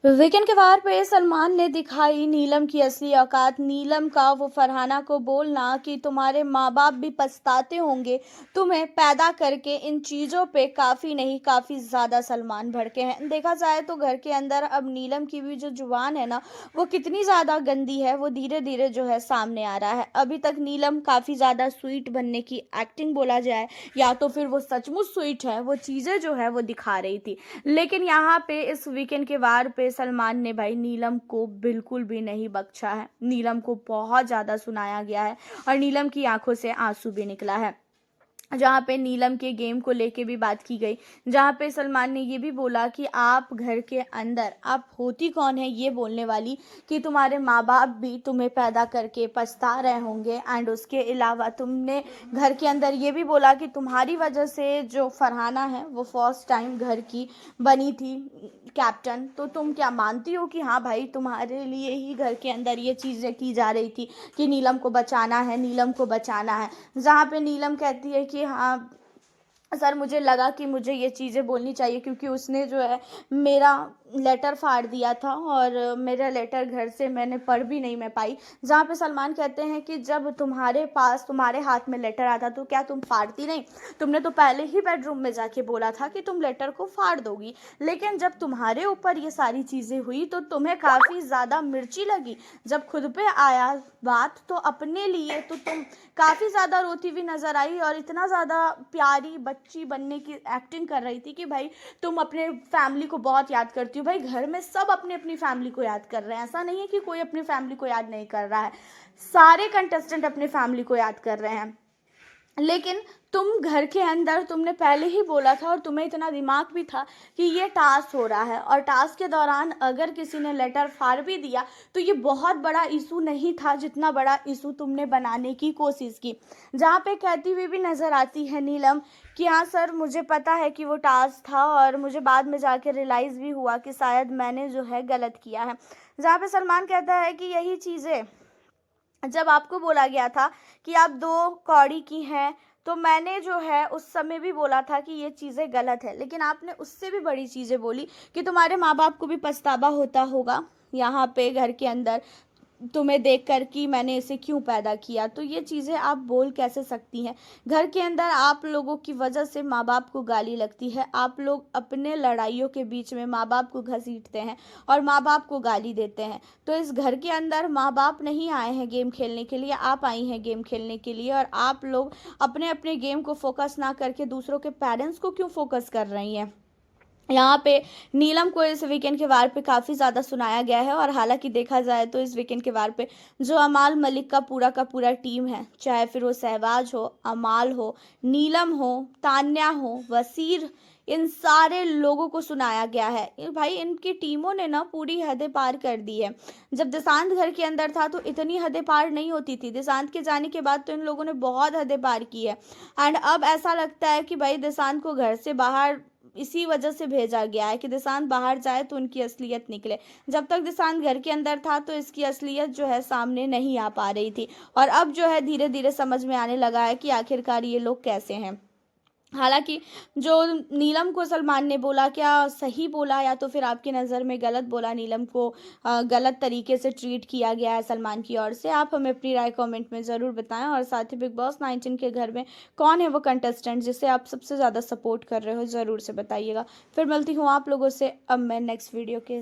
Weekend के वार पे सलमान ने दिखाई नीलम की असली औकात। नीलम का वो फरहाना को बोलना कि तुम्हारे माँ बाप भी पछताते होंगे तुम्हें पैदा करके, इन चीज़ों पे काफ़ी नहीं काफ़ी ज़्यादा सलमान भड़के हैं। देखा जाए तो घर के अंदर अब नीलम की भी जो जुबान है ना, वो कितनी ज़्यादा गंदी है, वो धीरे धीरे जो है सामने आ रहा है। अभी तक नीलम काफ़ी ज़्यादा स्वीट बनने की एक्टिंग बोला जाए या तो फिर वो सचमुच स्वीट है, वो चीज़ें जो है वो दिखा रही थी। लेकिन यहाँ पे इस वीकेंड के वार पे सलमान ने भाई नीलम को बिल्कुल भी नहीं बख्शा है। नीलम को बहुत ज़्यादा सुनाया गया है और नीलम की आंखों से आंसू भी निकला है। जहाँ पे नीलम के गेम को लेके भी बात की गई, जहाँ पे सलमान ने ये भी बोला कि आप घर के अंदर आप होती कौन है ये बोलने वाली, कि तुम्हारे माँ बाप भी तुम्हें पैदा करके पछता रहे होंगे। एंड उसके अलावा तुमने घर के अंदर ये भी बोला कि तुम्हारी वजह से जो फरहाना है वो फर्स्ट टाइम घर की बनी थी कैप्टन। तो तुम क्या मानती हो कि हाँ भाई, तुम्हारे लिए ही घर के अंदर ये चीज़ें की जा रही थी कि नीलम को बचाना है, नीलम को बचाना है। जहाँ पे नीलम कहती है कि हाँ सर, मुझे लगा कि मुझे ये चीज़ें बोलनी चाहिए क्योंकि उसने जो है मेरा लेटर फाड़ दिया था और मेरा लेटर घर से मैंने पढ़ भी नहीं मैं पाई। जहाँ पे सलमान कहते हैं कि जब तुम्हारे पास तुम्हारे हाथ में लेटर आता तो क्या तुम फाड़ती नहीं? तुमने तो पहले ही बेडरूम में जाके बोला था कि तुम लेटर को फाड़ दोगी, लेकिन जब तुम्हारे ऊपर ये सारी चीज़ें हुई तो तुम्हें काफ़ी ज़्यादा मिर्ची लगी। जब खुद पे आया बात तो अपने लिए तो तुम काफ़ी ज़्यादा रोती हुई नज़र आई और इतना ज़्यादा प्यारी बच्ची बनने की एक्टिंग कर रही थी कि भाई तुम अपने फैमिली को बहुत याद करती हो। भाई घर में सब अपनी अपनी फैमिली को याद कर रहे हैं, ऐसा नहीं है कि कोई अपनी फैमिली को याद नहीं कर रहा है। सारे कंटेस्टेंट अपनी फैमिली को याद कर रहे हैं। लेकिन तुम घर के अंदर तुमने पहले ही बोला था और तुम्हें इतना दिमाग भी था कि ये टास्क हो रहा है और टास्क के दौरान अगर किसी ने लेटर फाड़ भी दिया तो ये बहुत बड़ा इशू नहीं था जितना बड़ा इशू तुमने बनाने की कोशिश की। जहाँ पे कहती हुई भी नज़र आती है नीलम कि हाँ सर, मुझे पता है कि वो टास्क था और मुझे बाद में जाके रियलाइज़ भी हुआ कि शायद मैंने जो है गलत किया है। जहाँ पे सलमान कहता है कि यही चीज़ें जब आपको बोला गया था कि आप 2 कौड़ी की हैं, तो मैंने जो है उस समय भी बोला था कि ये चीज़ें गलत है, लेकिन आपने उससे भी बड़ी चीज़ें बोली कि तुम्हारे माँ-बाप को भी पछतावा होता होगा यहाँ पे घर के अंदर तुम्हें देखकर कि मैंने इसे क्यों पैदा किया। तो ये चीज़ें आप बोल कैसे सकती हैं? घर के अंदर आप लोगों की वजह से माँ-बाप को गाली लगती है, आप लोग अपने लड़ाइयों के बीच में माँ-बाप को घसीटते हैं और माँ-बाप को गाली देते हैं। तो इस घर के अंदर माँ-बाप नहीं आए हैं गेम खेलने के लिए, आप आई हैं गेम खेलने के लिए और आप लोग अपने-अपने गेम को फ़ोकस ना करके दूसरों के पेरेंट्स को क्यों फ़ोकस कर रही हैं? यहाँ पे नीलम को इस वीकेंड के वार पे काफ़ी ज़्यादा सुनाया गया है और हालांकि देखा जाए तो इस वीकेंड के वार पे जो अमाल मलिक का पूरा टीम है, चाहे फिर वो सहवाज हो, अमाल हो, नीलम हो, तान्या हो, वसीर, इन सारे लोगों को सुनाया गया है। भाई इनकी टीमों ने ना पूरी हदें पार कर दी है। जब देशांत घर के अंदर था तो इतनी हदें पार नहीं होती थी, देशांत के जाने के बाद तो इन लोगों ने बहुत हदें पार की है। एंड अब ऐसा लगता है कि भाई देशांत को घर से बाहर इसी वजह से भेजा गया है कि देशांत बाहर जाए तो उनकी असलियत निकले। जब तक देशांत घर के अंदर था तो इसकी असलियत जो है सामने नहीं आ पा रही थी और अब जो है धीरे धीरे समझ में आने लगा है कि आखिरकार ये लोग कैसे हैं। हालांकि जो नीलम को सलमान ने बोला, क्या सही बोला या तो फिर आपकी नज़र में गलत बोला? नीलम को गलत तरीके से ट्रीट किया गया है सलमान की ओर से? आप हमें अपनी राय कमेंट में ज़रूर बताएं और साथ ही बिग बॉस 19 के घर में कौन है वो कंटेस्टेंट जिसे आप सबसे ज़्यादा सपोर्ट कर रहे हो, ज़रूर से बताइएगा। फिर मिलती हूँ आप लोगों से अब मैं नेक्स्ट वीडियो के